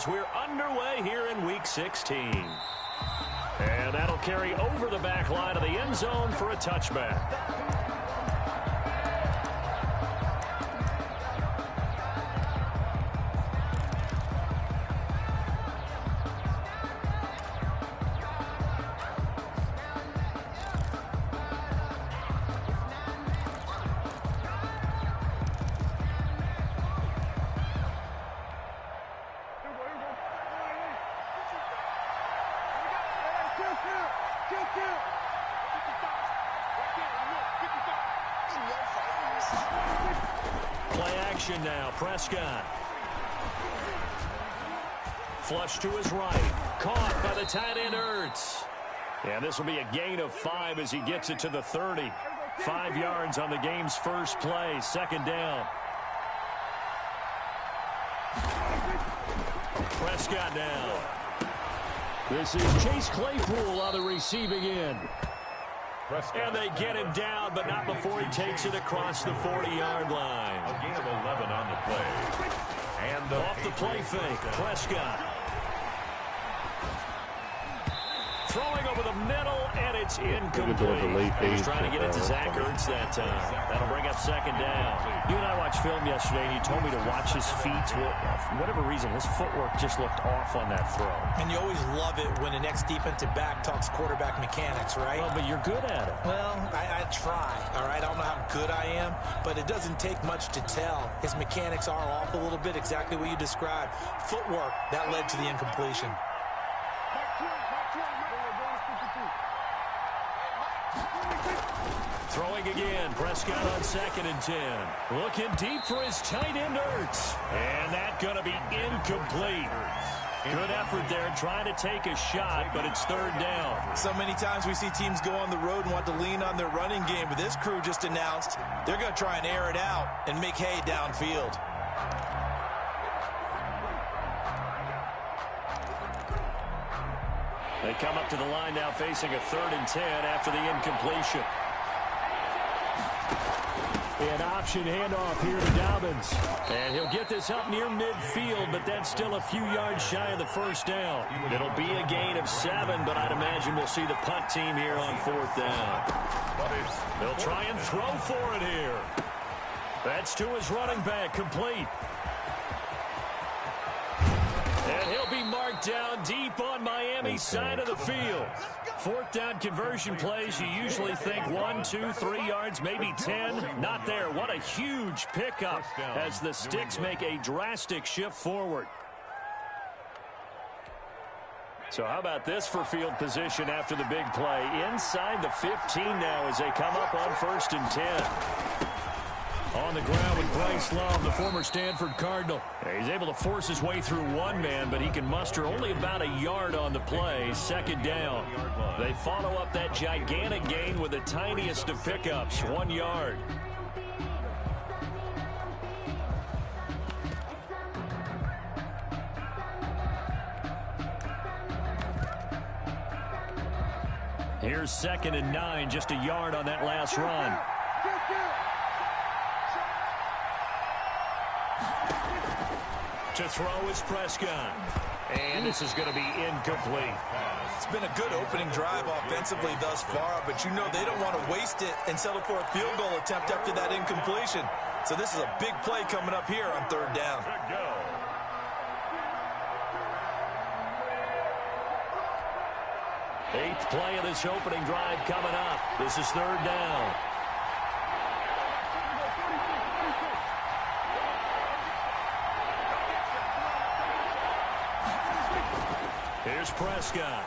as we're underway here in Week 16. And that'll carry over the back line of the end zone for a touchback. Play action now. Prescott. Flush to his right. Caught by the tight end, Ertz. And this will be a gain of 5 as he gets it to the 30. 5 yards on the game's first play. Second down. Prescott now. This is Chase Claypool on the receiving end. And they get him down, but not before he takes it across the 40-yard line. A gain of 11 on the play. And off the play fake, Prescott. Throwing over the middle, and it's incomplete. He's trying to get it to Zach Ertz that time. That'll bring up second down. You and I watched film yesterday, and you told me to watch his feet. Well, for whatever reason, his footwork just looked off on that throw. And you always love it when the next defensive back talks quarterback mechanics, right? Well, but you're good at it. Well, I try, all right? I don't know how good I am, but it doesn't take much to tell. His mechanics are off a little bit, exactly what you described. Footwork, that led to the incompletion. Throwing again, Prescott on 2nd and 10. Looking deep for his tight end, Ertz. And that's going to be incomplete. Good effort there, trying to take a shot, but it's third down. So many times we see teams go on the road and want to lean on their running game, but this crew just announced they're going to try and air it out and make hay downfield. They come up to the line now facing a 3rd and 10 after the incompletion. An option handoff here to Dobbins. And he'll get this up near midfield, but that's still a few yards shy of the first down. It'll be a gain of 7, but I'd imagine we'll see the punt team here on 4th down. They'll try and throw for it here. That's to his running back, complete. And he'll be marked down deep on Miami's side of the field. 4th down conversion plays, you usually think 1, 2, 3 yards, maybe 10. Not there. What a huge pickup as the Sticks make a drastic shift forward. So how about this for field position after the big play? Inside the 15 now as they come up on 1st and 10. On the ground with Bryce Love, the former Stanford Cardinal. He's able to force his way through one man, but he can muster only about a yard on the play. 2nd down. They follow up that gigantic gain with the tiniest of pickups, 1 yard. Here's 2nd and 9, just a yard on that last run. To throw is Prescott. And this is going to be incomplete. It's been a good opening drive offensively thus far, but you know they don't want to waste it and settle for a field goal attempt after that incompletion. So this is a big play coming up here on 3rd down. Eighth play of this opening drive coming up. This is 3rd down. Here's Prescott.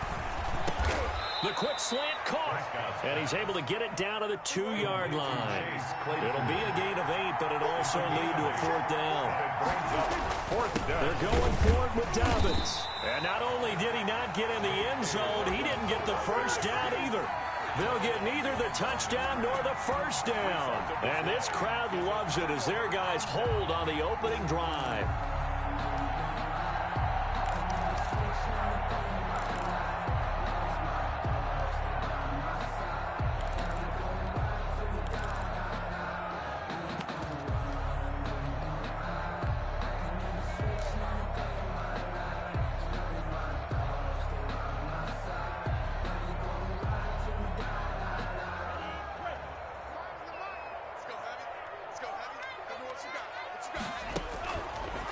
The quick slant caught. And he's able to get it down to the 2-yard line. It'll be a gain of 8, but it'll also lead to a 4th down. They're going for it with Dobbins. And not only did he not get in the end zone, he didn't get the first down either. They'll get neither the touchdown nor the first down. And this crowd loves it as their guys hold on the opening drive.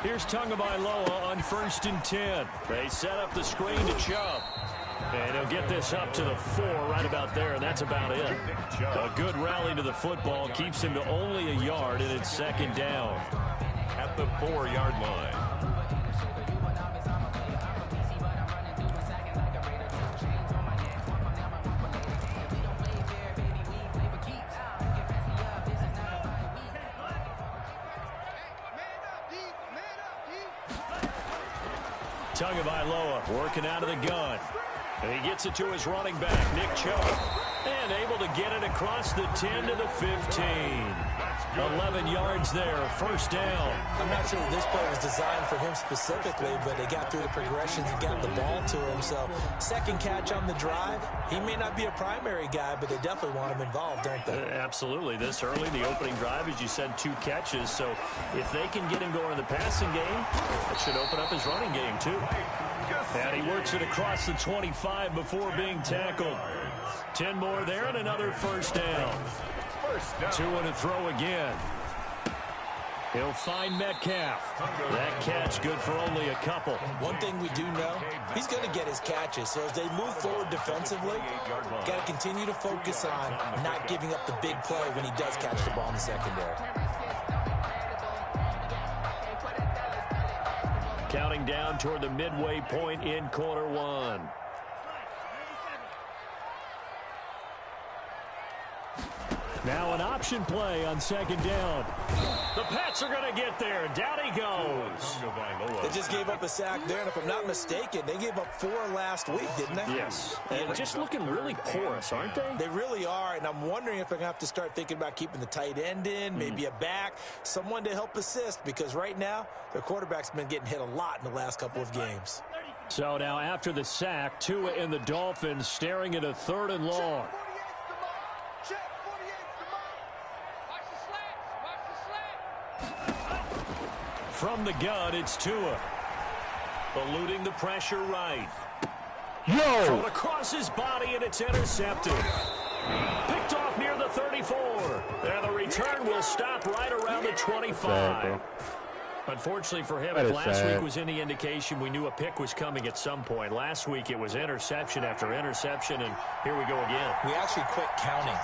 Here's Tagovailoa on 1st and 10. They set up the screen to Chubb. And he'll get this up to the 4 right about there, and that's about it. A good rally to the football keeps him to only a yard, and it's 2nd down. At the 4-yard line. Tagovailoa working out of the gun. And he gets it to his running back, Nick Chubb. And able to get it across the 10 to the 15. 11 yards there, 1st down. I'm not sure that this play was designed for him specifically, but they got through the progressions and got the ball to him. So, 2nd catch on the drive. He may not be a primary guy, but they definitely want him involved, don't they? Absolutely. This early, the opening drive, as you said, 2 catches. So, if they can get him going in the passing game, it should open up his running game, too. And he works it across the 25 before being tackled. 10 more there and another 1st down. 2 to throw again. He'll find Metcalf. That catch good for only a couple. One thing we do know, he's going to get his catches. So as they move forward defensively, got to continue to focus on not giving up the big play when he does catch the ball in the secondary. Counting down toward the midway point in quarter 1. Now an option play on 2nd down. The Pats are going to get there. Down he goes. They just gave up a sack there, and if I'm not mistaken, they gave up 4 last week, didn't they? Yes. And just looking really porous, aren't they? They really are, and I'm wondering if they're going to have to start thinking about keeping the tight end in, maybe a back, someone to help assist, because right now their quarterback's been getting hit a lot in the last couple of games. So now after the sack, Tua and the Dolphins staring at a 3rd and long. From the gun, it's Tua. Eluding the pressure right. Thrown across his body, and it's intercepted. Picked off near the 34. And the return will stop right around the 25. Unfortunately for him, if last week was any indication, we knew a pick was coming at some point. Last week it was interception after interception, and here we go again. We actually quit counting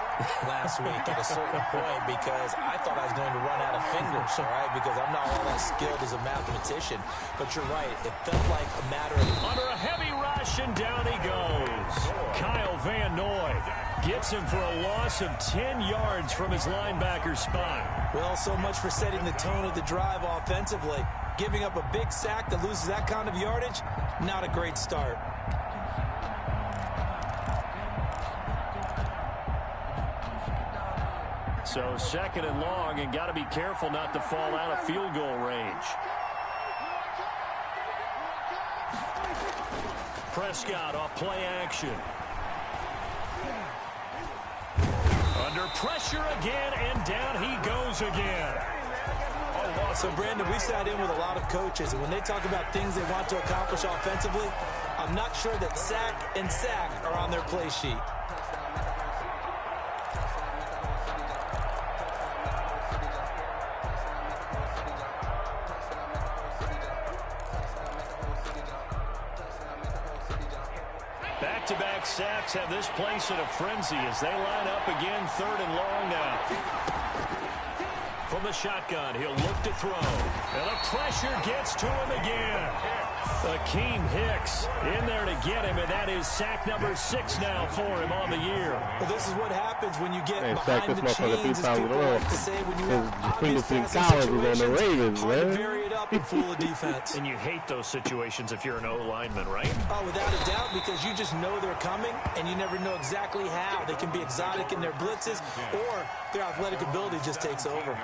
last week at a certain point because I thought I was going to run out of fingers, all right, because I'm not all that skilled as a mathematician. But you're right, it felt like a matter of... Under a heavy rush, and down he goes. Kyle Van Noy gets him for a loss of 10 yards from his linebacker spot. Well, so much for setting the tone of the drive offensively. Giving up a big sack that loses that kind of yardage, not a great start. So 2nd and long, and got to be careful not to fall out of field goal range. Prescott off play action. Under pressure again, and down he goes again. So, Brandon, we sat in with a lot of coaches, and when they talk about things they want to accomplish offensively, I'm not sure that sack and sack are on their play sheet. Back-to-back sacks have this place in a frenzy as they line up again, 3rd and long now. From the shotgun, he'll look to throw. And the pressure gets to him again. Akeem Hicks in there to get him, and that is sack number 6 now for him on the year. Well, this is what happens when you get behind the chains, as people like to say, when you have obvious passing situations, hard to vary it up and fool a defense. And you hate those situations if you're an O-lineman, right? Oh, without a doubt, because you just know they're coming, and you never know exactly how. They can be exotic in their blitzes, or their athletic ability just takes over.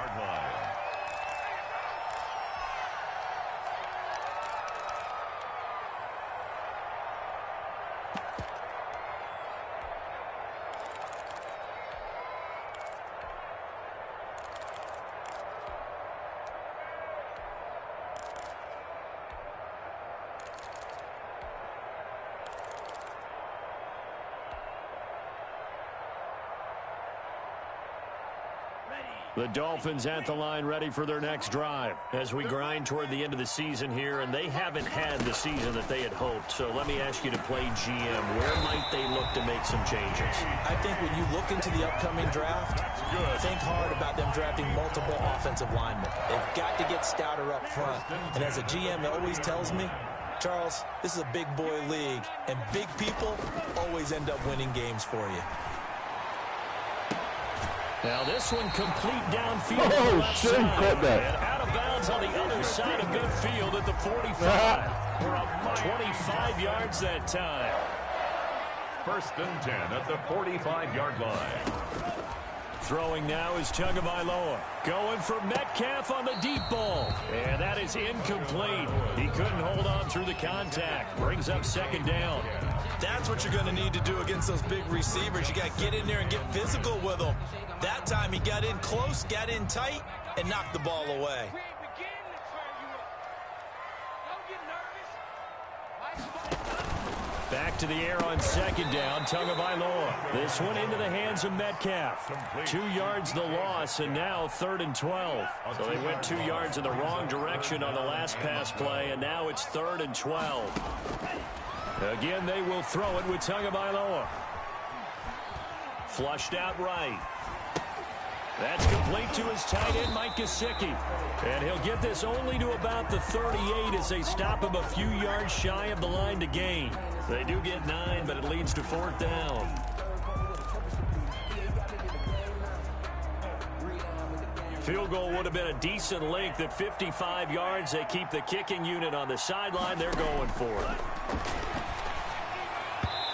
Ready. The Dolphins at the line ready for their next drive as we grind toward the end of the season here, and they haven't had the season that they had hoped. So let me ask you to play GM. Where might they look to make some changes? I think when you look into the upcoming draft, think hard about them drafting multiple offensive linemen. They've got to get stouter up front. And as a GM that always tells me, Charles, this is a big boy league, and big people always end up winning games for you. Now this one complete downfield. Oh, shit, he caught that. And out of bounds on the other side of midfield at the 45. For a 25 yards that time. 1st and 10 at the 45-yard line. Throwing now is Tagovailoa. Going for Metcalf on the deep ball. And that is incomplete. He couldn't hold on through the contact. Brings up 2nd down. That's what you're going to need to do against those big receivers. You got to get in there and get physical with them. That time he got in close, got in tight, and knocked the ball away. Back to the air on 2nd down, Tagovailoa. This one into the hands of Metcalf. 2 yards the loss, and now 3rd and 12. So they went 2 yards in the wrong direction on the last pass play, and now it's 3rd and 12. Again, they will throw it with Tagovailoa. Flushed out right. That's complete to his tight end, Mike Gesicki. And he'll get this only to about the 38 as they stop him a few yards shy of the line to gain. They do get 9, but it leads to 4th down. Field goal would have been a decent length at 55 yards. They keep the kicking unit on the sideline. They're going for it.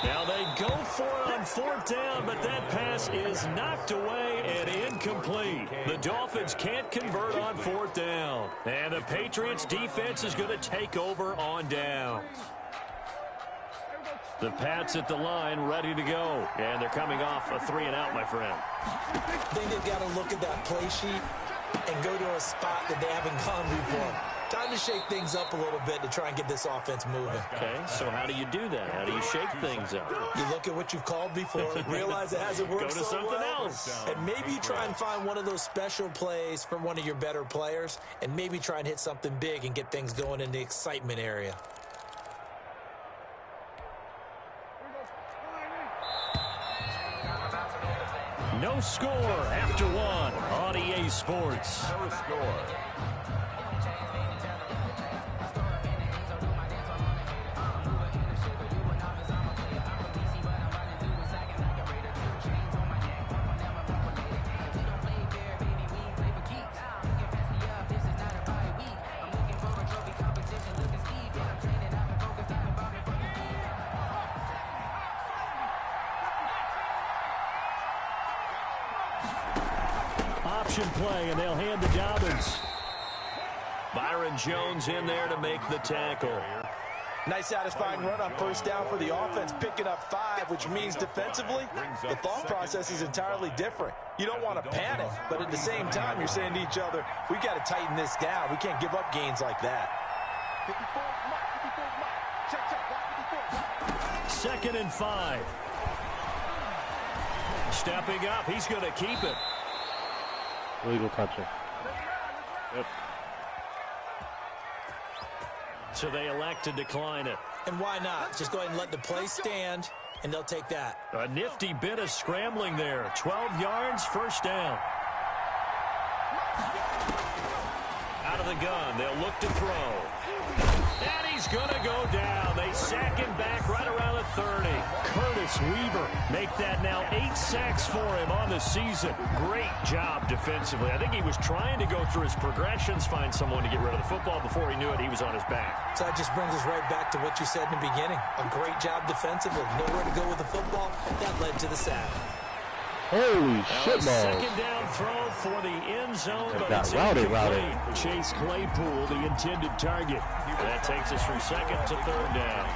Now they go for it on 4th down, but that pass is knocked away and incomplete. The Dolphins can't convert on 4th down. And the Patriots defense is going to take over on downs. The Pats at the line ready to go. And they're coming off a 3-and-out, my friend. I think they've got to look at that play sheet and go to a spot that they haven't gone before. Time to shake things up a little bit to try and get this offense moving. Okay, so how do you do that? How do you shake things up? You look at what you've called before, realize it hasn't worked Go to so something well, else. and maybe you try and find one of those special plays from one of your better players, and maybe try and hit something big and get things going in the excitement area. No score after 1 on EA Sports. No score. Option play, and they'll hand to Dobbins. Byron Jones in there to make the tackle. Nice satisfying run on 1st down for the offense, picking up 5, which means defensively, the thought process is entirely different. You don't want to panic, but at the same time, you're saying to each other, we've got to tighten this down. We can't give up gains like that. 2nd and 5. Stepping up, he's going to keep it. Illegal touching. Yep. So they elect to decline it. And why not? Just go ahead and let the play stand, and they'll take that. A nifty bit of scrambling there. 12 yards, 1st down. Out of the gun, they'll look to throw. And he's going to go down. They sack him back right around the 30. Curtis Weaver make that now 8 sacks for him on the season. Great job defensively. I think he was trying to go through his progressions, find someone to get rid of the football. Before he knew it, he was on his back. So that just brings us right back to what you said in the beginning. A great job defensively. Nowhere to go with the football. That led to the sack. Holy shit, balls. 2nd down throw for the end zone, but got it's routed. Chase Claypool, the intended target. That takes us from 2nd to 3rd down.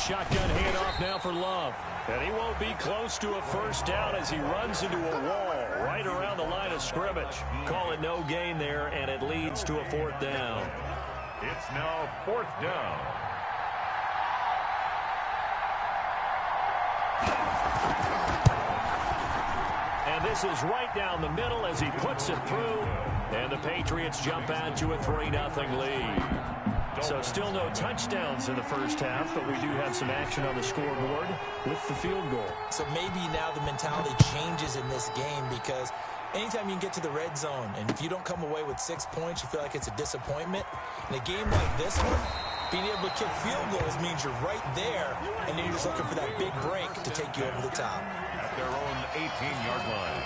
shotgun handoff now for Love. And he won't be close to a first down as he runs into a wall right around the line of scrimmage. Call it no gain there, and it leads to a 4th down. It's now 4th down. And this is right down the middle as he puts it through. And the Patriots jump out to a 3-0 lead. So still no touchdowns in the first half, but we do have some action on the scoreboard with the field goal. So maybe now the mentality changes in this game, because anytime you can get to the red zone, and if you don't come away with 6 points, you feel like it's a disappointment. In a game like this one, being able to kick field goals means you're right there, and then you're just looking for that big break to take you over the top. At their own 18-yard line.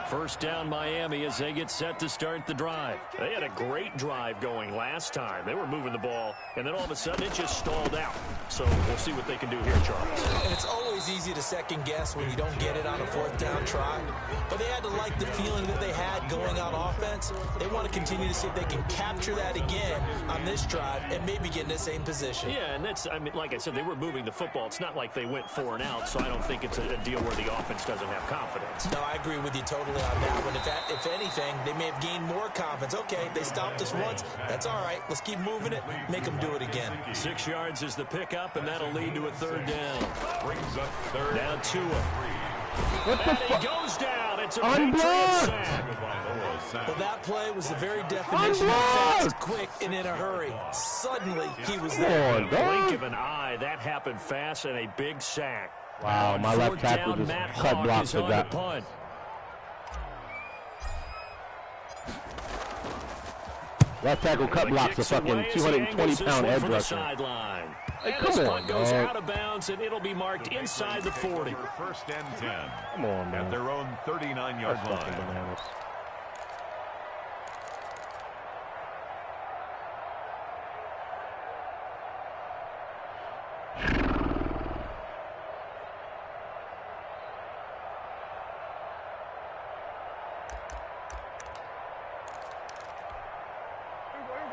First down Miami as they get set to start the drive. They had a great drive going last time. They were moving the ball, and then all of a sudden it just stalled out. So we'll see what they can do here, Charles. And it's always easy to second guess when you don't get it on a 4th down try. But they had to like the feeling that they had going on offense. They want to continue to see if they can capture that again on this drive and maybe get in the same position. Yeah, and that's, I mean, like I said, they were moving the football. It's not like they went 4 and out, so I don't think it's a deal where the offense doesn't have confidence. No, I agree with you totally on that one. If anything, they may have gained more confidence. Okay, they stopped us once. That's all right. Let's keep moving it. Make them do it again. 6 yards is the pickup, and that'll lead to a 3rd down. Brings up 3rd. Now Tua. What the And fuck? he goes down. It's a Unblocked! Patriots sack. Well, that play was the very definition of fast, quick, and in a hurry. Suddenly, he was there. Come on, Blink dog. of an eye. That happened fast, and a big sack. Wow, On my 4th left tackle down, just Matt cut Hawk blocks is with on that. the punt. Left tackle cut blocks a fucking 220-pound edge rusher. Sideline. Hey, And come this on, punt goes dog. out of bounds, and it'll be marked inside the 40. 1st and 10. Come on, man. At their own 39-yard That's fucking line. bananas.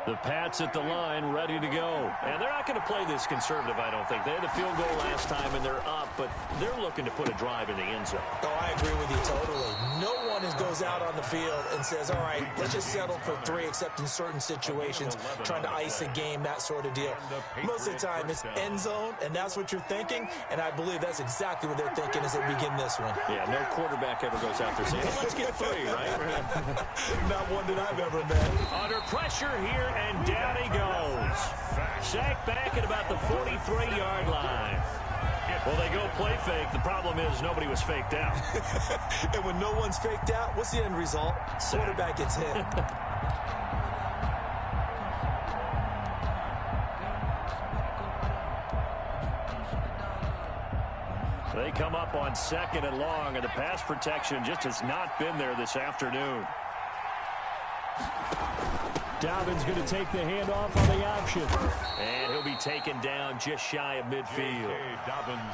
The Pats at the line, ready to go. And they're not going to play this conservative, I don't think. They had a field goal last time, and they're up, but they're looking to put a drive in the end zone. Oh, I agree with you totally. No one goes out on the field and says, all right, let's just settle for 3, except in certain situations, trying to ice a game, that sort of deal. Most of the time, it's end zone, and that's what you're thinking, and I believe that's exactly what they're thinking as they begin this one. Yeah, no quarterback ever goes out there saying, hey, let's get 3, right? Not one that I've ever met. Under pressure here, and down he goes. Sacked back at about the 43-yard line. Well, they go play fake. The problem is nobody was faked out. And when no one's faked out, what's the end result? Quarterback gets hit. They come up on 2nd and long, and the pass protection just has not been there this afternoon. Dobbins going to take the handoff on the option. And he'll be taken down just shy of midfield.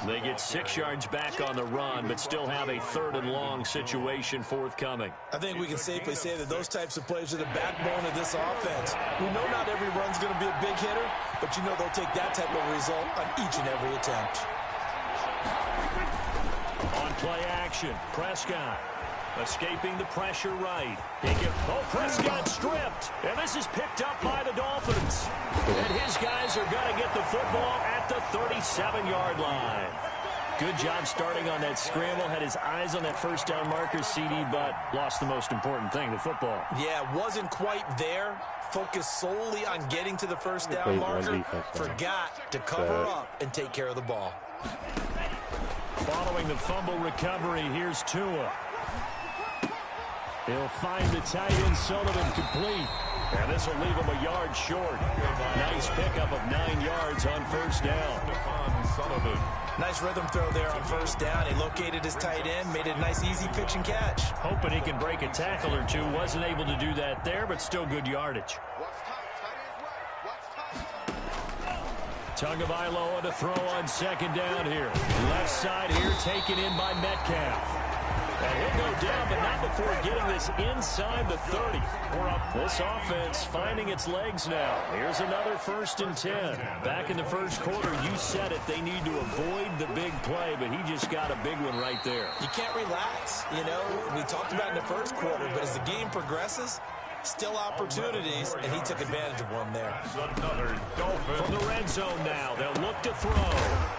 They get 6 yards back on the run, but still have a 3rd and long situation forthcoming. I think we can safely say that those types of plays are the backbone of this offense. We know not every run's going to be a big hitter, but you know they'll take that type of result on each and every attempt. On play action, Prescott. Escaping the pressure right. Prescott stripped. And this is picked up by the Dolphins. And his guys are going to get the football at the 37-yard line. Good job starting on that scramble. Had his eyes on that first down marker, CD, but lost the most important thing, the football. Yeah, wasn't quite there. Focused solely on getting to the first down marker. Forgot to cover up and take care of the ball. Following the fumble recovery, here's Tua. He'll find the tight end, Sullivan, complete. And this will leave him a yard short. Nice pickup of 9 yards on first down. Nice rhythm throw there on first down. He located his tight end, made it a nice, easy pitch and catch. Hoping he can break a tackle or two. Wasn't able to do that there, but still good yardage. Tagovailoa to throw on 2nd down here. Left side here taken in by Metcalf. And he'll go down, but not before getting this inside the 30. This offense finding its legs now. Here's another 1st and 10. Back in the first quarter, you said it. They need to avoid the big play, but he just got a big one right there. You can't relax. You know, we talked about in the first quarter, but as the game progresses, still opportunities, and he took advantage of one there. From the red zone now, they'll look to throw.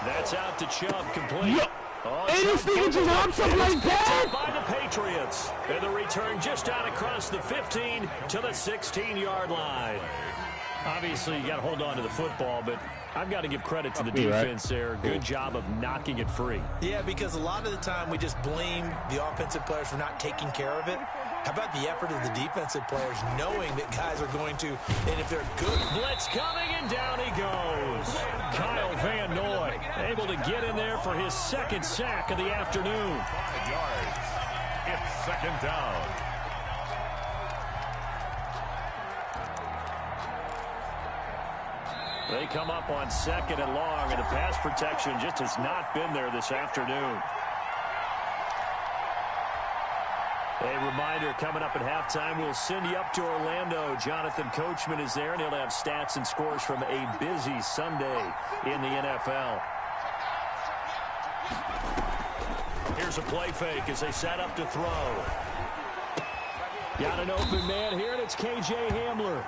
That's out to Chubb, complete. Yep. And this nigga just hops up like that. By the Patriots. And the return just out across the 15 to the 16-yard line. Obviously, you got to hold on to the football, but I've got to give credit to the defense there. Good job of knocking it free. Yeah, because a lot of the time we just blame the offensive players for not taking care of it. How about the effort of the defensive players knowing that guys are going to, and if they're good. Blitz coming, and down he goes. Kyle Van Noy able to get in there for his 2nd sack of the afternoon. 5 yards. It's 2nd down. They come up on 2nd and long, and the pass protection just has not been there this afternoon. A reminder, coming up at halftime, we'll send you up to Orlando. Jonathan Coachman is there, and he'll have stats and scores from a busy Sunday in the NFL. Here's a play fake as they set up to throw. Got an open man here, and it's K.J. Hamler.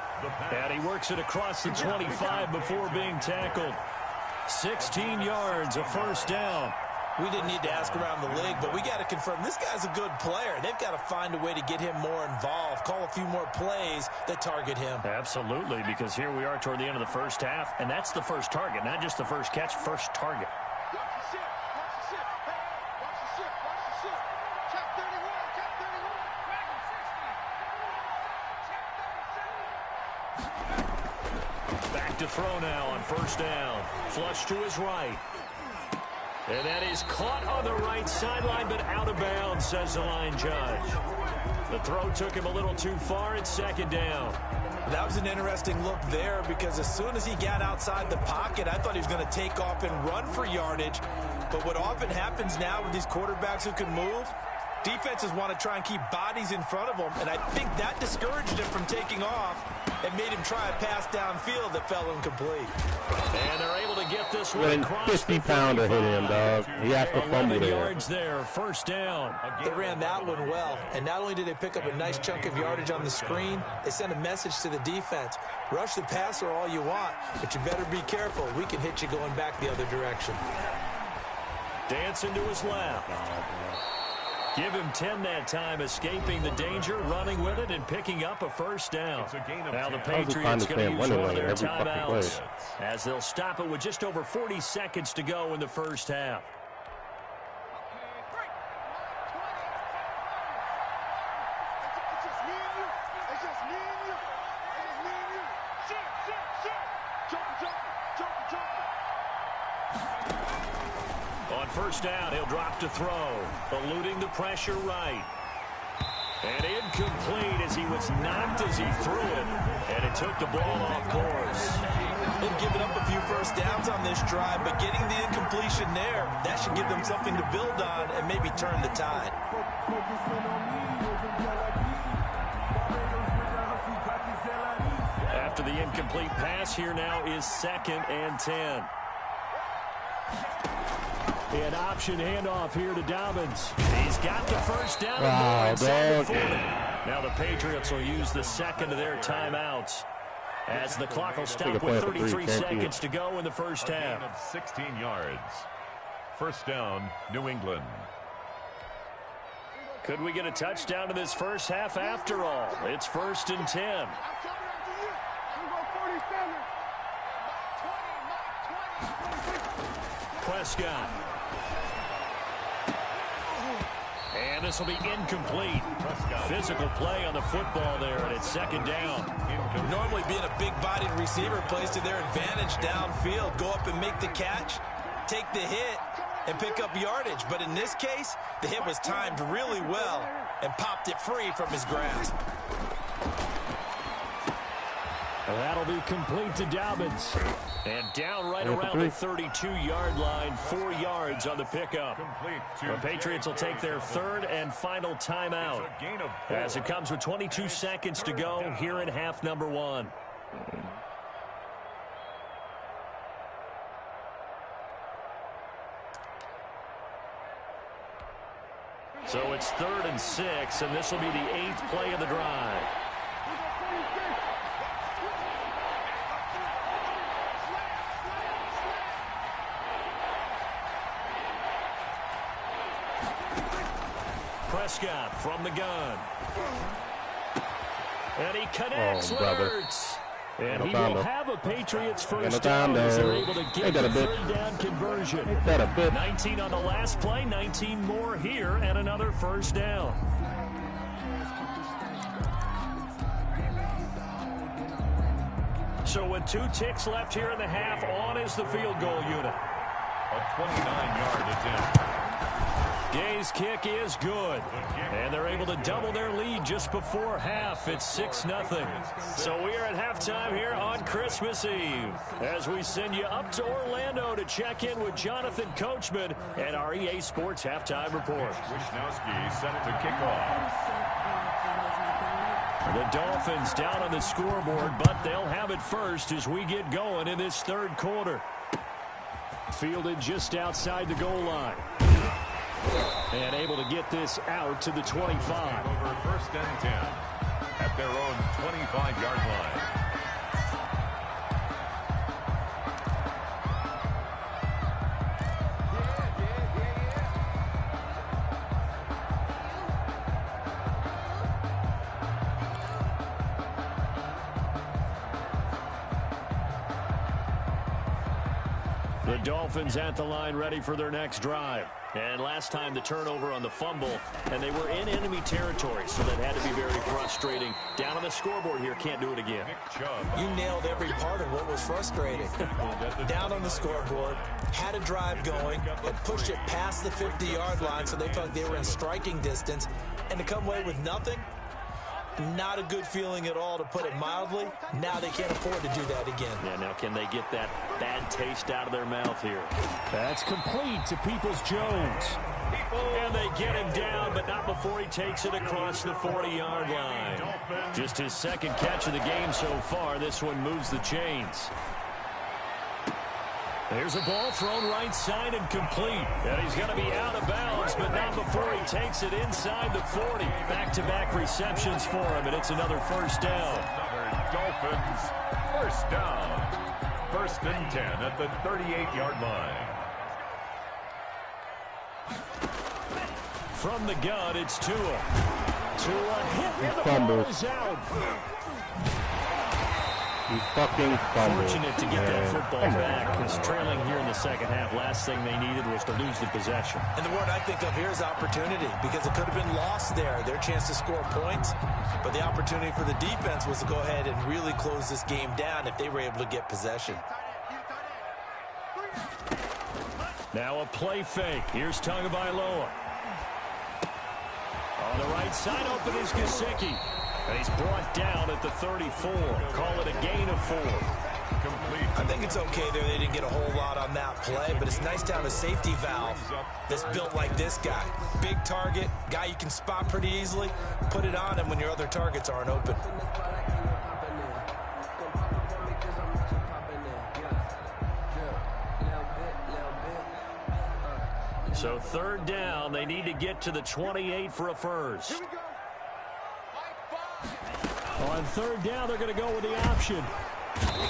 And he works it across the 25 before being tackled. 16 yards, a 1st down. We didn't need to ask around the league, but we got to confirm this guy's a good player. They've got to find a way to get him more involved, call a few more plays that target him. Absolutely, because here we are toward the end of the first half, and that's the first target, not just the first catch, first target. Back to throw now on 1st down. Flush to his right. And that is caught on the right sideline, but out of bounds, says the line judge. The throw took him a little too far. It's 2nd down. That was an interesting look there because as soon as he got outside the pocket, I thought he was going to take off and run for yardage. But what often happens now with these quarterbacks who can move, defenses want to try and keep bodies in front of them, and I think that discouraged him from taking off and made him try a pass downfield that fell incomplete. And they're able to get this one across 50-pounder hit him, dog. He has to fumble there. Yards there, 1st down. They ran that one well, and not only did they pick up a nice chunk of yardage on the screen, they sent a message to the defense. Rush the passer all you want, but you better be careful. We can hit you going back the other direction. Dancing to his left. Give him 10 that time, escaping the danger, running with it, and picking up a 1st down. Now the Patriots going to use one of their timeouts as they'll stop it with just over 40 seconds to go in the first half. On 1st down, he'll drop to throw, eluding the pressure right. And incomplete as he was knocked as he threw it, and it took the ball off course. They've given up a few 1st downs on this drive, but getting the incompletion there, that should give them something to build on and maybe turn the tide. After the incomplete pass, here now is 2nd and 10. An option handoff here to Dobbins. He's got the 1st down. Wow, dog. Now the Patriots will use the 2nd of their timeouts as the clock will stop with 33 seconds to go in the first half. Of 16 yards. 1st down, New England. Could we get a touchdown in this first half after all? It's 1st and 10. Prescott. And this will be incomplete. Physical play on the football there, and it's 2nd down. Normally being a big-bodied receiver plays to their advantage downfield. Go up and make the catch, take the hit, and pick up yardage. But in this case, the hit was timed really well and popped it free from his grasp. That'll be complete to Dobbins. And down right around the 32-yard line, 4 yards on the pickup. The Patriots will take their third and final timeout as it comes with 22 seconds to go here in half number 1. So it's 3rd and 6, and this will be the 8th play of the drive. Prescott from the gun. And he connects with Ertz. And he will have a Patriots first down as they're able to get the third down conversion. 19 on the last play, 19 more here, and another first down. So with 2 ticks left here in the half, on is the field goal unit. A 29-yard attempt. Gay's kick is good. And they're able to double their lead just before half. It's 6-0. So we are at halftime here on Christmas Eve as we send you up to Orlando to check in with Jonathan Coachman and our EA Sports Halftime Report. Wisnowski set to kick off. The Dolphins down on the scoreboard, but they'll have it first as we get going in this third quarter. Fielded just outside the goal line. And able to get this out to the 25. Over 1st and 10 at their own 25-yard line. The Dolphins at the line ready for their next drive. And last time the turnover on the fumble, and they were in enemy territory, so that had to be very frustrating. Down on the scoreboard here, can't do it again. You nailed every part of what was frustrating. Down on the scoreboard, had a drive going, and pushed it past the 50-yard line so they felt they were in striking distance, and to come away with nothing, not a good feeling at all, to put it mildly. Now they can't afford to do that again. Yeah, now can they get that bad taste out of their mouth here? That's complete to Peoples-Jones. And they get him down, but not before he takes it across the 40-yard line. Just his second catch of the game so far. This one moves the chains. There's a ball thrown right side and complete. And he's going to be out of bounds, but not before he takes it inside the 40. Back-to-back receptions for him, and it's another first down. Another Dolphins first down. 1st and 10 at the 38-yard line. From the gun, it's Tua. Tua hit, and the ball is out. He fucking fumbled. Fortunate to get that football back, because trailing here in the second half, last thing they needed was to lose the possession. And the word I think of here is opportunity, because it could have been lost there, their chance to score points. But the opportunity for the defense was to go ahead and really close this game down if they were able to get possession. Now a play fake. Here's Tagovailoa. On the right side, open is Gesicki. And he's brought down at the 34. Call it a gain of 4. Complete. I think it's okay there. They didn't get a whole lot on that play, but it's nice to have a safety valve that's built like this guy. Big target, guy you can spot pretty easily. Put it on him when your other targets aren't open. So 3rd down, they need to get to the 28 for a first. On 3rd down, they're going to go with the option.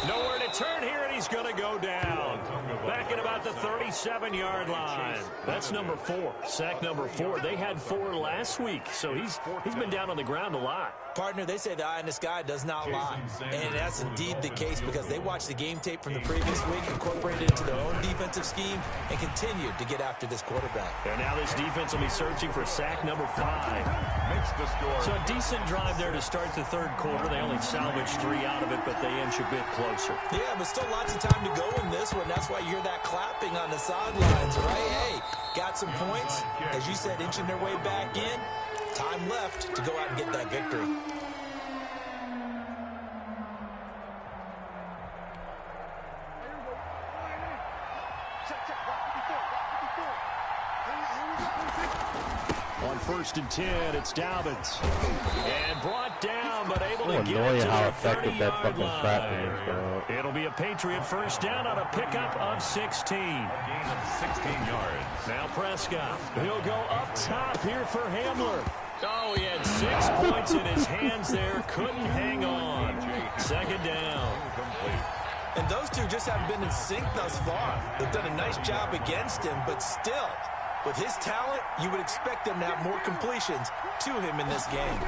Nowhere to turn here, and he's going to go down. Back at about the 37-yard line. That's number 4. Sack number 4. They had 4 last week, so he's been down on the ground a lot. Partner, they say the eye in the sky does not lie. And that's indeed the case, because they watched the game tape from the previous week, incorporated it into their own defensive scheme, and continued to get after this quarterback. And now this defense will be searching for sack number 5. Makes the score. So a decent drive there to start the third quarter. They only salvaged 3 out of it, but they inch a bit closer. Yeah, but still lots of time to go in this one. That's why you hear that clapping on the sidelines, right? Hey, got some points. As you said, inching their way back in. Time left to go out and get that victory. first and 10. It's Dolphins. And brought down, but able to get it to how the effective that 30-yard fucking trap is, bro. line. It'll be a Patriot first down on a pickup of 16. Gain of 16 yards. Now Prescott. He'll go up top here for Hamler. Oh, he had 6 points in his hands there. Couldn't hang on. Second down. And those two just haven't been in sync thus far. They've done a nice job against him, but still, with his talent, you would expect them to have more completions to him in this game.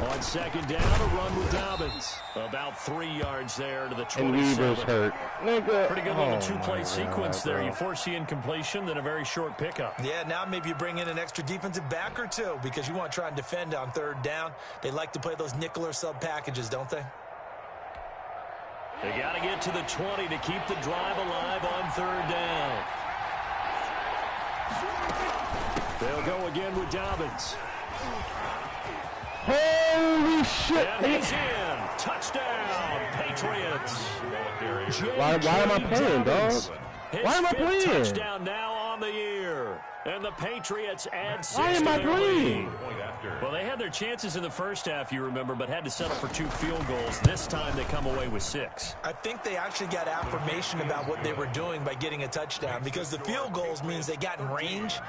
On second down, a run with Dobbins. About 3 yards there to the 27. And Weaver's hurt. Nigga. Pretty good little two-play sequence there. You force the incompletion, then a very short pickup. Yeah, now maybe you bring in an extra defensive back or two because you want to try and defend on third down. They like to play those nickel or sub packages, don't they? They got to get to the 20 to keep the drive alive on third down. They'll go again with Dobbins. Holy shit. And he's in. Touchdown, Patriots. Why am I playing, dog? Why am I playing? Touchdown now on the year. And the Patriots add 6 Why am I playing? Well, they had their chances in the first half, you remember, but had to settle for 2 field goals. This time they come away with 6. I think they actually got affirmation about what they were doing by getting a touchdown because the field goals means they got in range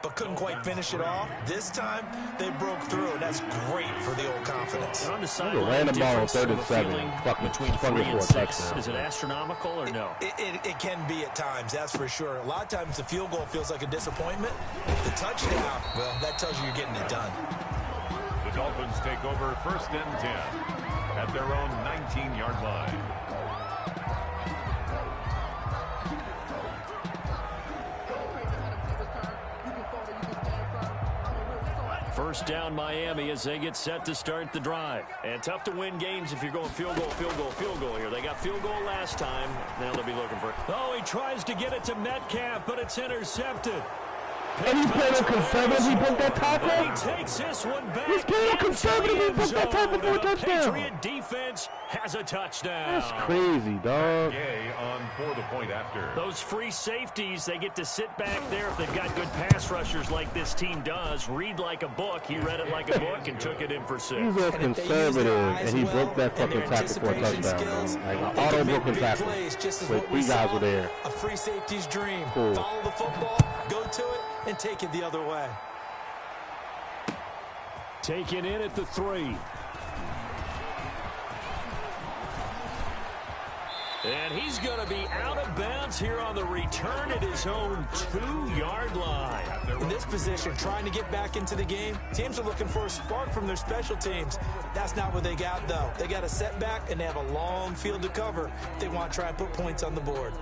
but couldn't quite finish it off. This time, they broke through, and that's great for the old confidence. On the sideline, the ball on difference 3rd of and a 7. feeling Fucking between 3 and 6. touchdown. Is it astronomical or no? It can be at times, that's for sure. A lot of times the field goal feels like a disappointment. The touchdown, well, that tells you you're getting it done. The Dolphins take over first and 10 at their own 19-yard line. First down Miami as they get set to start the drive. And tough to win games if you're going field goal, field goal, field goal here. They got field goal last time. Now they'll be looking for it. Oh, he tries to get it to Metcalf, but it's intercepted. And he played on conservative. He broke that tackle. And he takes this one back. He's playing on conservative. He broke that tackle for a touchdown. Patriot defense has a touchdown. That's crazy, dog. Gay on for the point after. Those free safeties, they get to sit back there if they've got good pass rushers like this team does. Read like a book. He read it like a book and took it in for 6. He's a conservative, and he broke that fucking tackle for a touchdown. Like an auto-broken tackle. Wait, 3 guys were there. A free safety's dream. Cool. Follow the football, go to it, and take it the other way. Taken in at the 3. And he's going to be out of bounds here on the return at his own 2-yard line. In this position, trying to get back into the game, teams are looking for a spark from their special teams. That's not what they got, though. They got a setback, and they have a long field to cover if they want to try and put points on the board.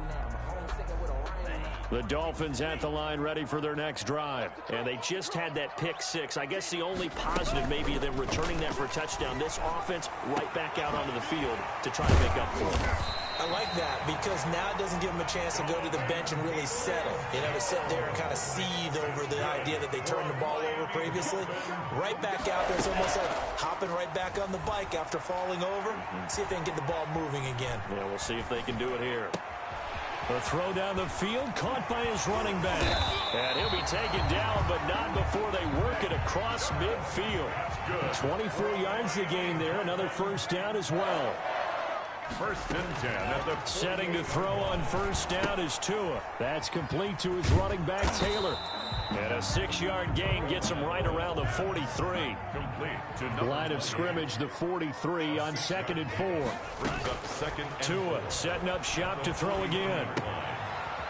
The Dolphins at the line ready for their next drive. And they just had that pick 6. I guess the only positive maybe of them returning that for a touchdown. This offense right back out onto the field to try to make up for it. I like that because now it doesn't give them a chance to go to the bench and really settle. You know, to sit there and kind of seethe over the idea that they turned the ball over previously. Right back out there. It's almost like hopping right back on the bike after falling over. See if they can get the ball moving again. Yeah, we'll see if they can do it here. The throw down the field, caught by his running back. And he'll be taken down, but not before they work it across midfield. 24 yards to gain there. Another first down as well. First and 10 at the... Setting to throw on first down is Tua. That's complete to his running back, Taylor. And a 6-yard gain gets him right around the 43. Complete to Line of scrimmage, the 43 on 2nd and 4. brings up second and Tua setting up shop to throw again.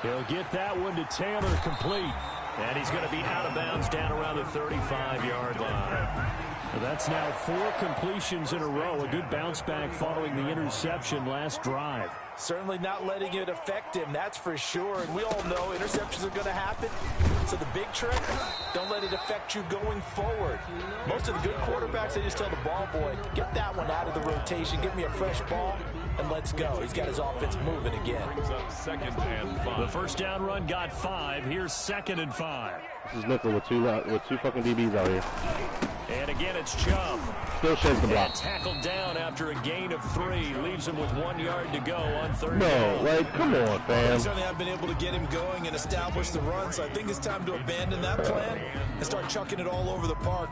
He'll get that one to Taylor, complete. And he's going to be out of bounds down around the 35-yard line. That's now 4 completions in a row. A good bounce back following the interception last drive. Certainly not letting it affect him, that's for sure. And we all know interceptions are going to happen. So the big trick, don't let it affect you going forward. Most of the good quarterbacks, they just tell the ball boy, get that one out of the rotation, give me a fresh ball, and let's go. He's got his offense moving again. brings up second and 5. The first down run got 5. Here's 2nd and 5. This is nickel with two fucking DBs out here. And again, it's Chubb. Still shakes the block. And tackled down after a gain of 3. Leaves him with 1 yard to go on 3rd No, down. like, come on, fam. They certainly have been able to get him going and establish the run, so I think it's time to abandon that plan and start chucking it all over the park.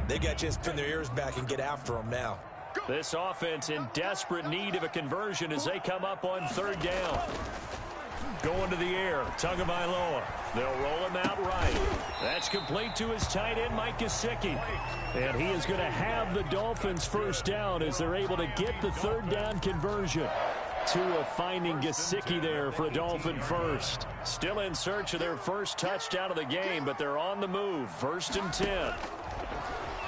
They got to just pin their ears back and get after him now. This offense in desperate need of a conversion as they come up on 3rd down. Going to the air, Tagovailoa. They'll roll him out right. That's complete to his tight end, Mike Gesicki. And he is going to have the Dolphins 1st down as they're able to get the 3rd down conversion. Tua finding Gesicki there for a Dolphin first. Still in search of their first touchdown of the game, but they're on the move. 1st and 10.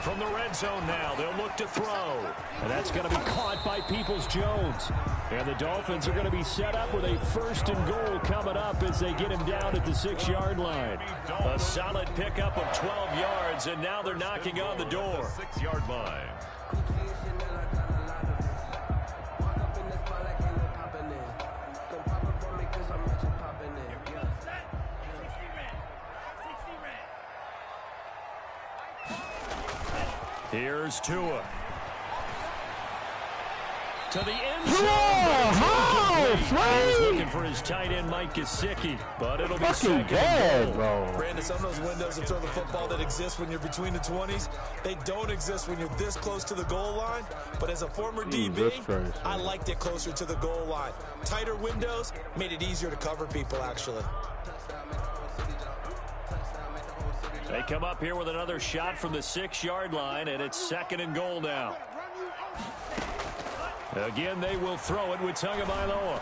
From the red zone now, they'll look to throw. And that's going to be caught by Peoples-Jones. And the Dolphins are going to be set up with a 1st and goal coming up as they get him down at the 6-yard line. A solid pickup of 12 yards, and now they're knocking on the door. 6-yard line. Here's Tua. To the end zone. He's looking for his tight end, Mike Gesicki, but it'll be second and goal. Bro. Brandon, some of those windows to throw the football that exist when you're between the 20s, they don't exist when you're this close to the goal line. But as a former DB, I liked it closer to the goal line. Tighter windows made it easier to cover people, actually. They come up here with another shot from the 6-yard line, and it's 2nd and goal now. Again, they will throw it with Tagovailoa.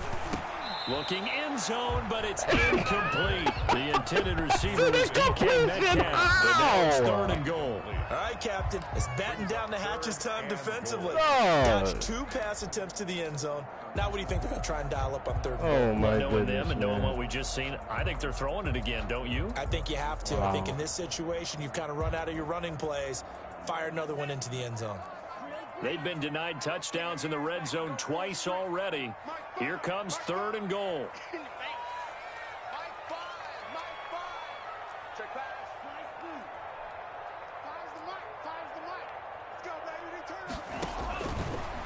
Looking end zone, but it's incomplete. The intended receiver was DK Metcalf. And now it's 3rd and goal. All right, Captain. It's batten down the hatches time defensively. Dodged 2 pass attempts to the end zone. Now what do you think they're going to try and dial up on 3rd and goal? Oh, my knowing goodness, them and knowing what we just seen, I think they're throwing it again, don't you? I think you have to. Wow. I think in this situation, you've kind of run out of your running plays. Fire another one into the end zone. They've been denied touchdowns in the red zone twice already. Here comes 3rd and goal.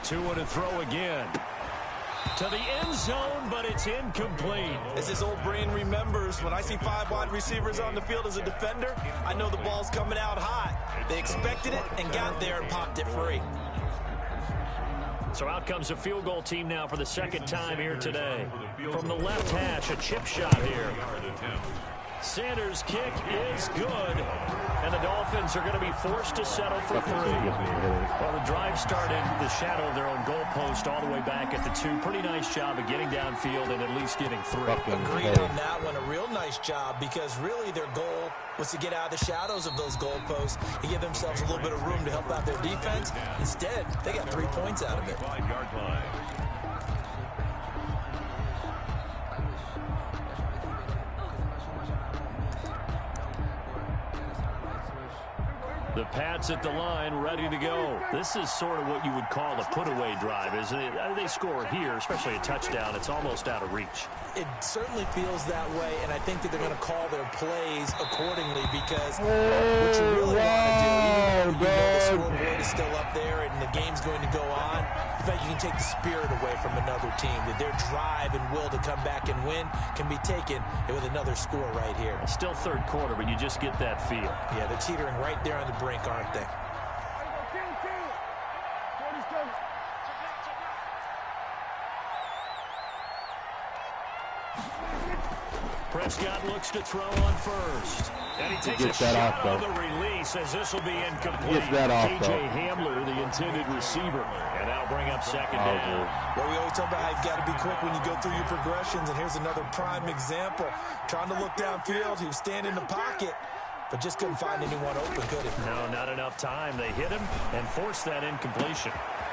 Tua to throw again. To the end zone, but it's incomplete. As his old brain remembers, when I see 5 wide receivers on the field as a defender, I know the ball's coming out hot. They expected it and got there and popped it free. So out comes a field goal team now for the 2nd time here today. From the left hash, a chip shot here. Sanders' kick is good. And the Dolphins are going to be forced to settle for 3. Well, the drive started the shadow of their own goalpost all the way back at the 2. Pretty nice job of getting downfield and at least getting 3. Agreed on that one. A real nice job because really their goal was to get out of the shadows of those goalposts and give themselves a little bit of room to help out their defense. Instead, they got 3 points out of it. 5-yard line. The Pats at the line, ready to go. This is sort of what you would call a put-away drive, isn't it? They score here, especially a touchdown. It's almost out of reach. It certainly feels that way, and I think that they're going to call their plays accordingly because what you really want to do, even though the scoreboard is still up there and the game's going to go on, I think you can take the spirit away from another team, that their drive and will to come back and win can be taken with another score right here. Still 3rd quarter, but you just get that feel. Yeah, they're teetering right there on the brink, aren't they? Prescott looks to throw on 1st. And he takes a shot on the release as this will be incomplete. KJ Hamler, the intended receiver. And that'll bring up 2nd down. Well, we always talk about how you've got to be quick when you go through your progressions, and here's another prime example. Trying to look downfield, he was standing in the pocket, but just couldn't find anyone open, could he? No, not enough time. They hit him and forced that incompletion.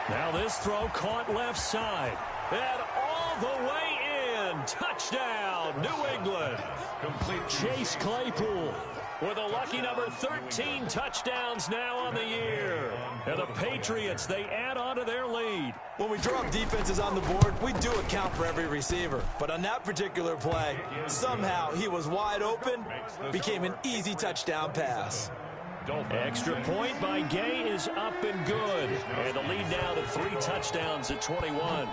Now this throw caught left side. And all the way in. Touchdown, New England. Complete. Chase Claypool. with a lucky number 13 touchdowns now on the year. And the Patriots, they add on to their lead. When we drop defenses on the board, we do account for every receiver. But on that particular play, somehow he was wide open, became an easy touchdown pass. Extra point by Gay is up and good. And the lead now to 3 touchdowns at 21.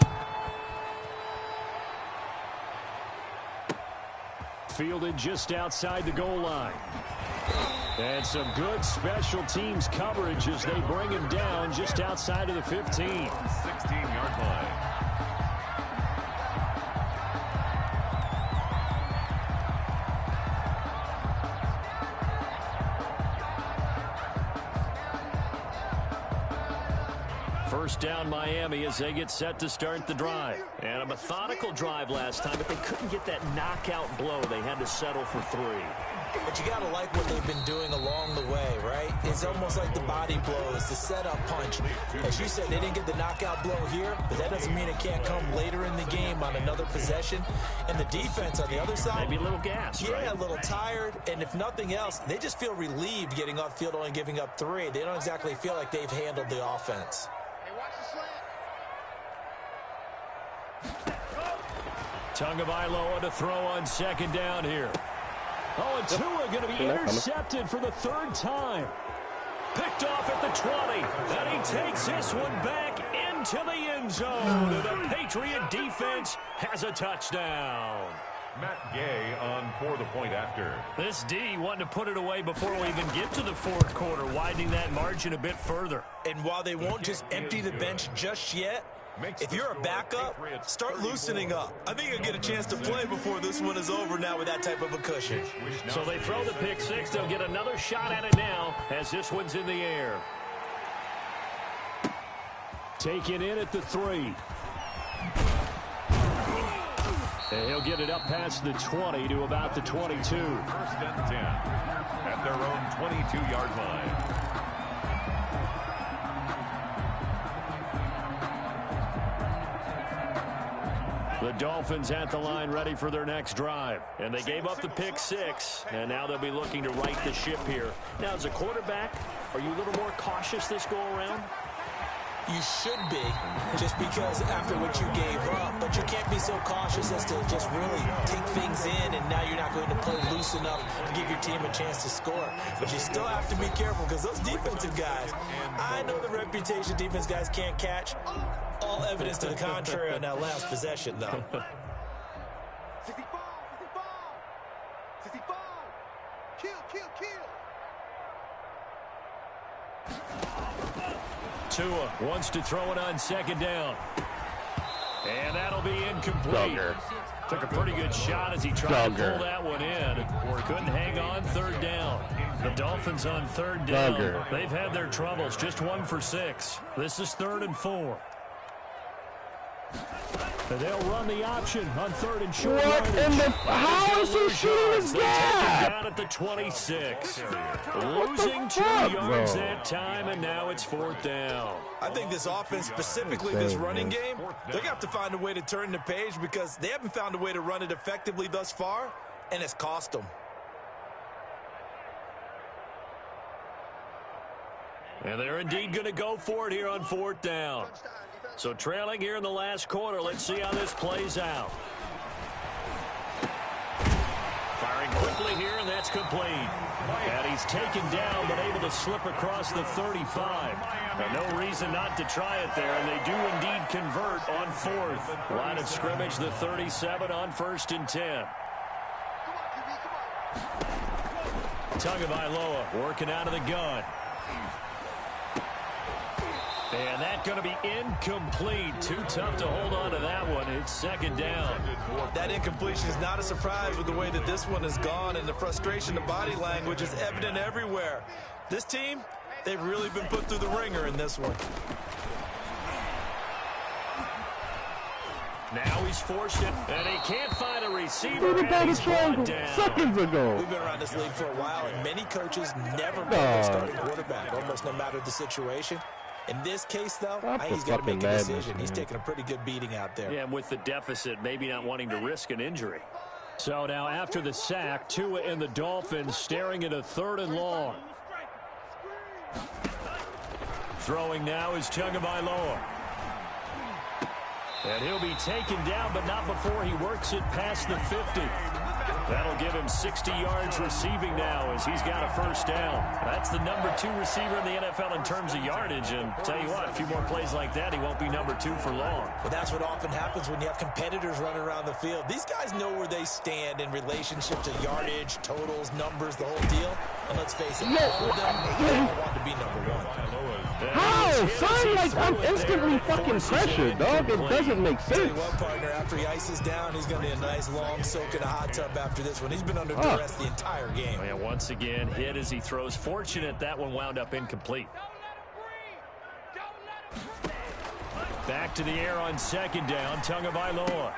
Fielded just outside the goal line. And some good special teams coverage as they bring him down just outside of the 15. 16-yard line. First down Miami as they get set to start the drive. And a methodical drive last time, but they couldn't get that knockout blow. They had to settle for 3. But you got to like what they've been doing along the way, right? It's almost like the body blows, the setup punch. As you said, they didn't get the knockout blow here, but that doesn't mean it can't come later in the game on another possession. And the defense on the other side, maybe a little gas, yeah, right? A little tired. And if nothing else, they just feel relieved getting off field, only giving up 3. They don't exactly feel like they've handled the offense. Tagovailoa to throw on second down here. Oh, and Tua going to be intercepted for the 3rd time. Picked off at the 20, and he takes this one back into the end zone. The Patriot defense has a touchdown. Matt Gay on for the point after. This D wanting to put it away before we even get to the 4th quarter, widening that margin a bit further. And while they won't just empty the bench just yet, if you're a backup, start loosening up. I think you'll get a chance to play before this one is over now with that type of a cushion. So they throw the pick 6. They'll get another shot at it now as this one's in the air. Taken in at the 3. And he'll get it up past the 20 to about the 22. 1st and 10 at their own 22-yard line. The Dolphins at the line ready for their next drive. And they gave up the pick 6, and now they'll be looking to right the ship here. Now, as a quarterback, are you a little more cautious this go-around? You should be, just because after what you gave up. But you can't be so cautious as to just really take things in, and now you're not going to play loose enough to give your team a chance to score. But you still have to be careful because those defensive guys, I know the reputation defense guys can't catch. All evidence to the contrary on that last possession, though. Tua wants to throw it on second down. And that'll be incomplete. Took a pretty good shot as he tried to pull that one in. Couldn't hang on 3rd down. The Dolphins on 3rd down. They've had their troubles. Just 1 for 6. This is 3rd and 4. And they'll run the option on 3rd and short. What in the... How is he shooting his gap? Down at the 26. Losing 2 yards that time, and now it's 4th down. I think this offense, specifically this running game, they're going to have to find a way to turn the page because they haven't found a way to run it effectively thus far, and it's cost them. And they're indeed going to go for it here on 4th down. So trailing here in the last quarter, let's see how this plays out. Firing quickly here, and that's complete. And he's taken down, but able to slip across the 35. No reason not to try it there, and they do indeed convert on 4th. Line of scrimmage, the 37 on 1st and 10. Tagovailoa working out of the gun. And that's going to be incomplete. Too tough to hold on to that one. It's 2nd down. That incompletion is not a surprise with the way that this one has gone, and the frustration, the body language is evident everywhere. This team, they've really been put through the ringer in this one. Now he's forced it, and he can't find a receiver, and he's brought down. Seconds ago. We've been around this league for a while, and many coaches never play their starting quarterback, almost no matter the situation. In this case, though, he's got to make a decision. He's taking a pretty good beating out there. Yeah, and with the deficit, maybe not wanting to risk an injury. So now after the sack, Tua and the Dolphins staring at a 3rd and long. Throwing now is Tagovailoa. And he'll be taken down, but not before he works it past the 50. That'll give him 60 yards receiving now as he's got a 1st down. That's the number 2 receiver in the NFL in terms of yardage. And tell you what, a few more plays like that, he won't be number 2 for long. Well, that's what often happens when you have competitors running around the field. These guys know where they stand in relationship to yardage, totals, numbers, the whole deal. And let's face it, all of them all want to be number 1. How? Son, like, I'm instantly fucking pressured, dog. It doesn't make sense. Tell you what, partner, after he ices down, he's going to be a nice long soak in a hot tub after this one. He's been under duress the entire game. And once again, hit as he throws. Fortunate that one wound up incomplete. Back to the air on 2nd down, Tagovailoa.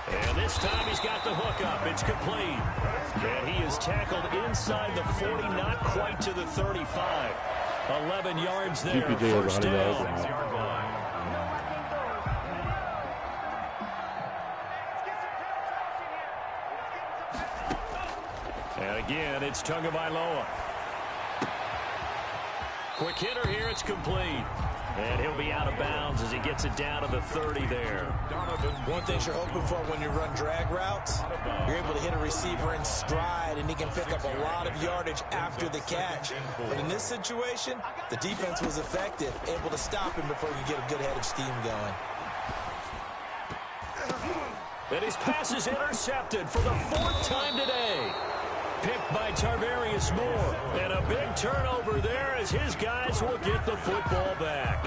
And this time he's got the hook up. It's complete. And he is tackled inside the 40, not quite to the 35. 11 yards there, 1st down. And again, it's Tagovailoa. Quick hitter here, it's complete. And he'll be out of bounds as he gets it down to the 30 there. One thing you're hoping for when you run drag routes, you're able to hit a receiver in stride, and he can pick up a lot of yardage after the catch. But in this situation, the defense was effective, able to stop him before you get a good head of steam going. And his pass is intercepted for the 4th time today. Picked by Tarvarius Moore. And a big turnover there as his guys will get the football back.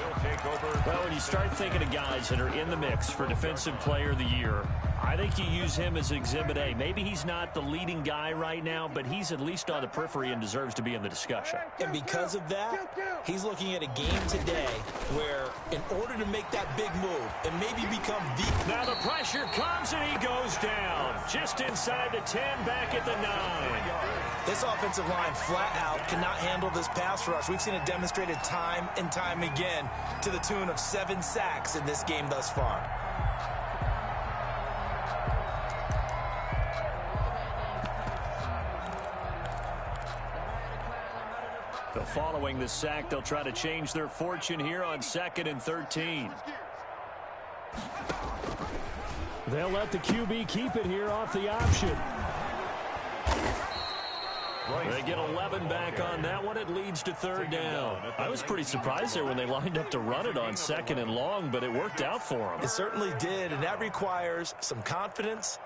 Well, when you start thinking of guys that are in the mix for Defensive Player of the Year, I think you use him as Exhibit A. Maybe he's not the leading guy right now, but he's at least on the periphery and deserves to be in the discussion. And because of that, he's looking at a game today where in order to make that big move and maybe become the... Now the pressure comes and he goes down. Just inside the 10, back at the 9. This offensive line flat out cannot handle this pass rush. We've seen it demonstrated time and time again to the tune of 7 sacks in this game thus far. So following the sack, they'll try to change their fortune here on 2nd and 13. They'll let the QB keep it here off the option. They get 11 back on that one. It leads to 3rd down. I was pretty surprised there when they lined up to run it on 2nd and long, but it worked out for them. It certainly did, and that requires some confidence,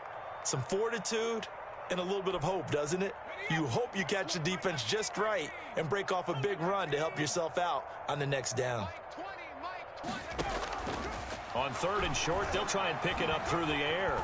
some fortitude, and a little bit of hope, doesn't it? You hope you catch the defense just right and break off a big run to help yourself out on the next down. On 3rd and short, they'll try and pick it up through the air.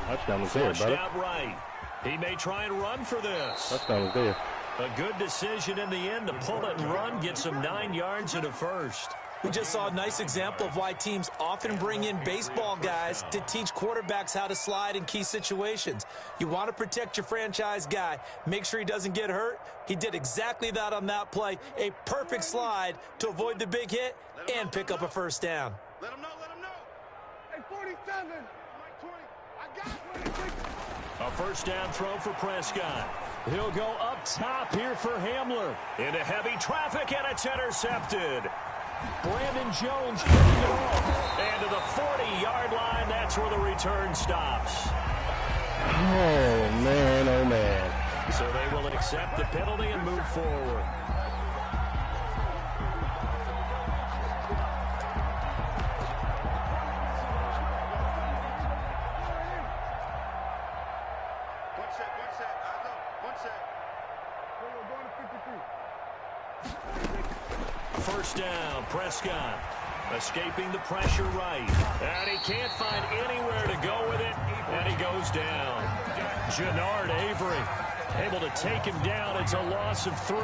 Touchdown was there, brother. Out right. He may try and run for this. Touchdown was there. A good decision in the end to pull it and run, get some 9 yards and a 1st. We just saw a nice example of why teams often bring in baseball guys to teach quarterbacks how to slide in key situations. You want to protect your franchise guy. Make sure he doesn't get hurt. He did exactly that on that play. A perfect slide to avoid the big hit and pick up a 1st down. Let him know, let him know. Hey, 47, Mike 20. I got 26. A 1st down throw for Prescott. He'll go up top here for Hamler. Into heavy traffic, and it's intercepted. Brandon Jones picking it off. And to the 40-yard line, that's where the return stops. Oh, man, oh, man. So they will accept the penalty and move forward. First down, Prescott escaping the pressure right. And he can't find anywhere to go with it, and he goes down. Jannard Avery able to take him down. It's a loss of 3.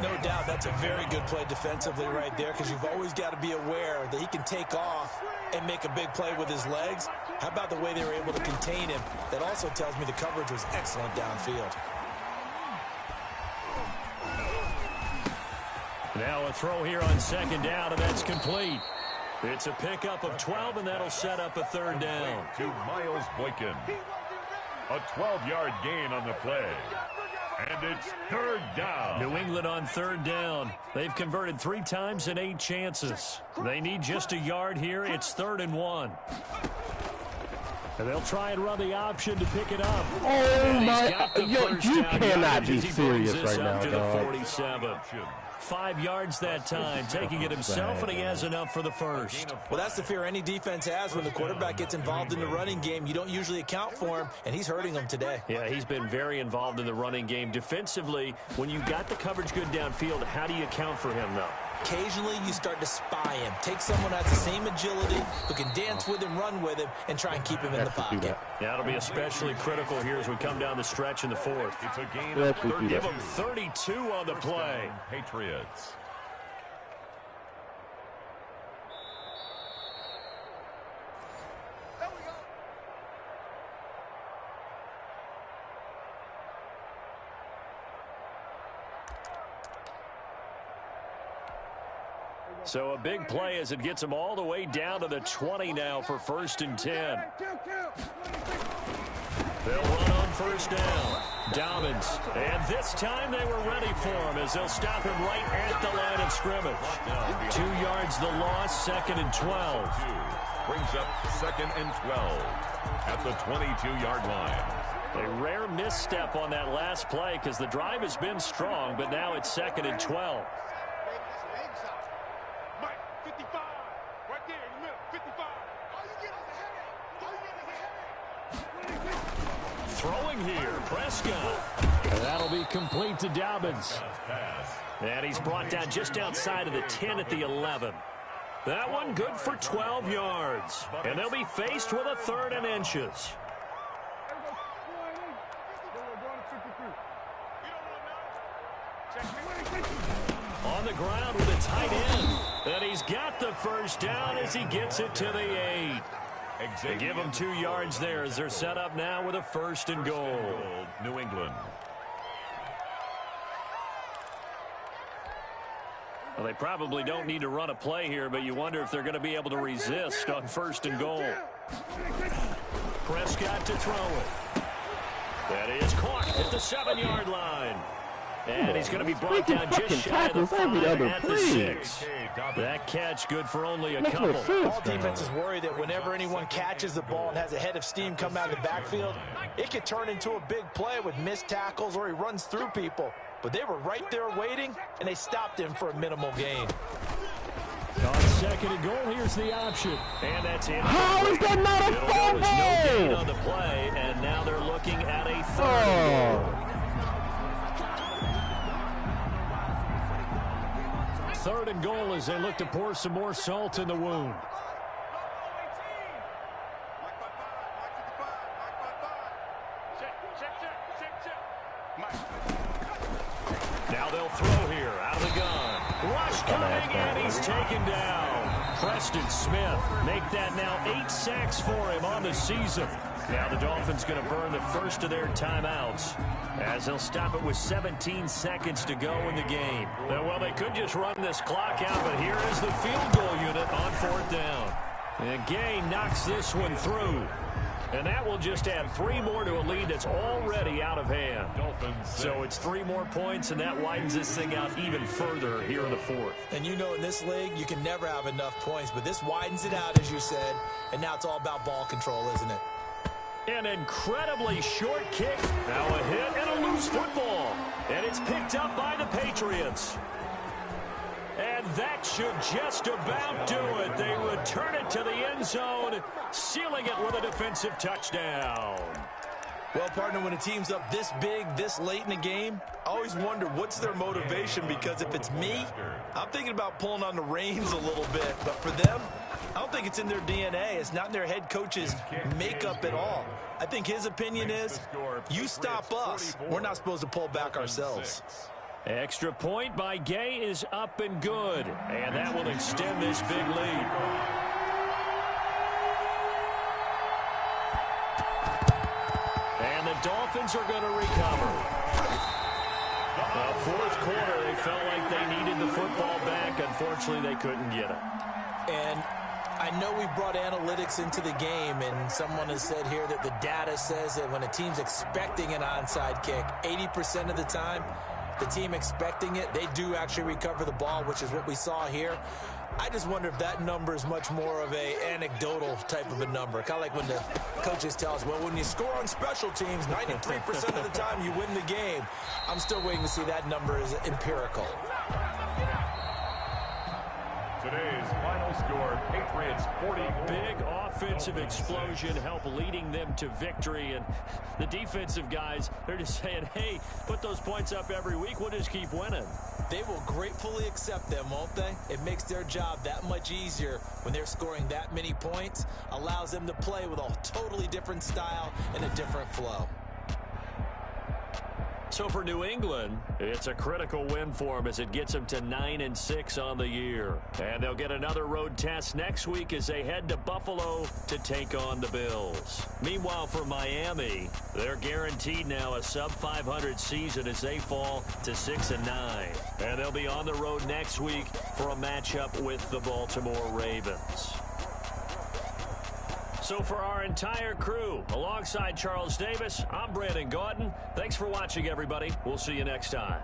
No doubt that's a very good play defensively right there, because you've always got to be aware that he can take off and make a big play with his legs. How about the way they were able to contain him? That also tells me the coverage was excellent downfield. Now a throw here on 2nd down, and that's complete. It's a pickup of 12, and that'll set up a 3rd down. To Miles Boykin. A 12-yard gain on the play. And it's third down. New England on third down. They've converted 3 times in 8 chances. They need just a yard here. It's 3rd and 1. And they'll try and run the option to pick it up. Oh, my. Yo, you cannot be serious right now, to dog. the 47. 5 yards that time, taking it himself, and he has enough for the first. Well, that's the fear any defense has when the quarterback gets involved in the running game. You don't usually account for him, and he's hurting them today. Yeah, he's been very involved in the running game. Defensively, when you got the coverage good downfield, how do you account for him, though? Occasionally, you start to spy him. Take someone who has the same agility, who can dance with him, run with him, and try and keep him in the pocket. Yeah, that'll be especially critical here as we come down the stretch in the 4th. It's a gain of 30. Give him 32 on the play. Patriots. So a big play as it gets them all the way down to the 20 now for 1st and 10. They'll run on 1st down. Dobbins. And this time they were ready for him as they'll stop him right at the line of scrimmage. 2 yards the loss, 2nd and 12. Brings up 2nd and 12 at the 22-yard line. A rare misstep on that last play because the drive has been strong, but now it's 2nd and 12. Throwing here, Prescott. And that'll be complete to Dobbins. And he's brought down just outside of the 10 at the 11. That one good for 12 yards. And they'll be faced with a 3rd and inches. On the ground with a tight end. And he's got the first down as he gets it to the 8. They give them 2 yards there as they're set up now with a 1st and goal. New England. Well, they probably don't need to run a play here, but you wonder if they're going to be able to resist on 1st and goal. Prescott to throw it. That is caught at the 7-yard line. And he's going to be brought down just shy of the 5 at the 6. That catch good for only a couple. All defenses worry that whenever anyone catches the ball and has a head of steam come out of the backfield, it could turn into a big play with missed tackles or he runs through people. But they were right there waiting, and they stopped him for a minimal gain. On 2nd and goal, here's the option. And that's it. How is that not a fumble? No gain on the play, and now they're looking at a 3rd and goal. 3rd and goal as they look to pour some more salt in the wound. Now they'll throw here out of the gun. Rush coming, and he's taken down. Preston Smith make that now 8 sacks for him on the season. Now the Dolphins going to burn the first of their timeouts as they'll stop it with 17 seconds to go in the game. Well, they could just run this clock out, but here is the field goal unit on 4th down. And Gay knocks this one through. And that will just add 3 more to a lead that's already out of hand. So it's 3 more points, and that widens this thing out even further here in the 4th. And you know in this league, you can never have enough points, but this widens it out, as you said, and now it's all about ball control, isn't it? An incredibly short kick. Now a hit and a loose football. And it's picked up by the Patriots. And that should just about do it. They return it to the end zone, sealing it with a defensive touchdown. Well, partner, when a team's up this big, this late in the game, I always wonder what's their motivation, because if it's me, I'm thinking about pulling on the reins a little bit. But for them, I don't think it's in their DNA. It's not in their head coach's makeup at all. I think his opinion is, you stop us, we're not supposed to pull back ourselves. Extra point by Gay is up and good. And that will extend this big lead. And the Dolphins are going to recover. Fourth quarter, they felt like they needed the football back. Unfortunately, they couldn't get it. And I know we brought analytics into the game, and someone has said here that the data says that when a team's expecting an onside kick, 80% of the time, the team expecting it, they do actually recover the ball, which is what we saw here. I just wonder if that number is much more of a anecdotal type of a number. Kind of like when the coaches tell us, well, when you score on special teams, 93% of the time you win the game. I'm still waiting to see that number is empirical. Today's final score, Patriots 40. Big offensive explosion help leading them to victory. And the defensive guys, they're just saying, hey, put those points up every week. We'll just keep winning. They will gratefully accept them, won't they? It makes their job that much easier when they're scoring that many points. Allows them to play with a totally different style and a different flow. So for New England, it's a critical win for them as it gets them to 9-6 on the year. And they'll get another road test next week as they head to Buffalo to take on the Bills. Meanwhile, for Miami, they're guaranteed now a sub-500 season as they fall to 6-9. And they'll be on the road next week for a matchup with the Baltimore Ravens. So for our entire crew, alongside Charles Davis, I'm Brandon Gaudin. Thanks for watching, everybody. We'll see you next time.